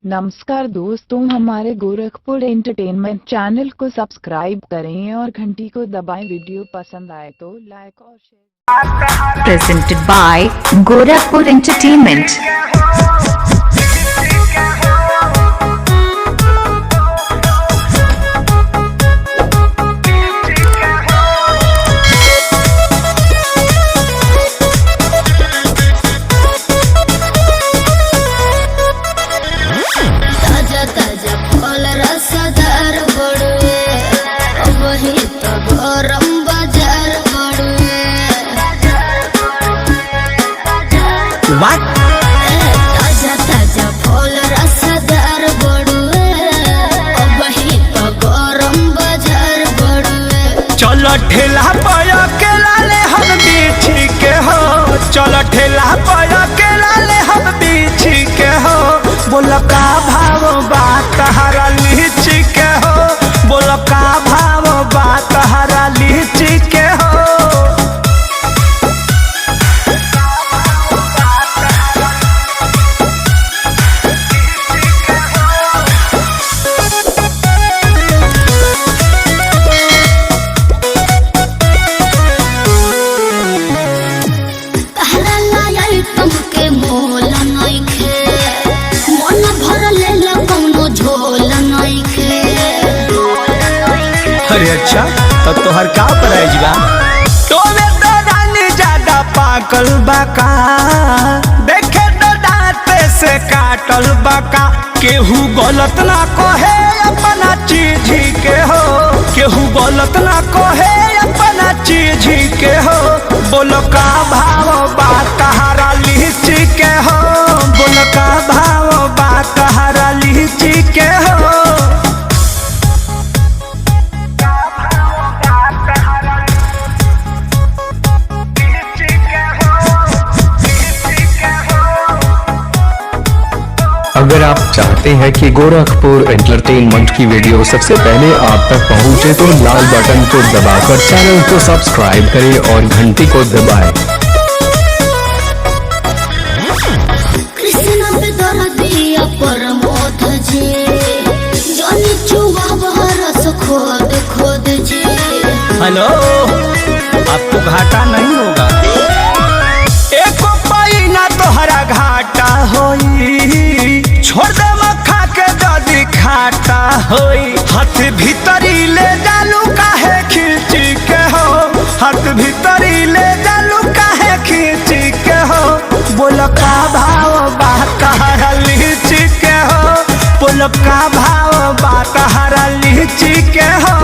नमस्कार दोस्तों, हमारे गोरखपुर एंटरटेनमेंट चैनल को सब्सक्राइब करें और घंटी को दबाएं। वीडियो पसंद आए तो लाइक और share. Presented by Gorakhpur Entertainment. ताजा ताजा फल रसदार बड़ुए, वही तो गरम बाजार बड़ुए। चलो ठेला पाया के लाले हम बीछी के हो, चलो ठेला पाया के लाले हम बीछी के हो। बोलो का भाव बात हरा लीची के हो, बोलो का भाव बात हरा लीची के हो। तुमके मोल नइखे, मन भर लेला कौनो झोल नइखे। अरे अच्छा, तब तोहर का प्राइस बा? तोमे तो रानी ज्यादा पाकल बाका, देखे तो दांते से काटल बाका। केहू गलत ना कहे अपना चीज के हो, केहू गलत ना कहे अपना चीज के हो। बोलो का भाव बात हरा लीची के हो, बोलो का भाव बात हरा लीची के हो। अगर आप चाहते हैं कि गोरखपुर एंटरटेनमेंट की वीडियो सबसे पहले आप तक पहुंचे तो लाल बटन को दबाकर चैनल को सब्सक्राइब करें और घंटी को दबाएं। कृष्ण पे दर्दिया परमोध जी, जानी चुवा बरस खोद खोद जी। हेलो, आपको घाटा नहीं होगा, एको पैना तोहरा घाटा होई। छोड़ दे मखा के जदी खाटा होई। हाथ भीतरी ले जालू काहे खींची के हो, हाथ भीतरी ले जालू काहे खींची के हो। बोलो का भाव बात हरा लीची के हो, बोलो का भाव बात हरा लीची के हो।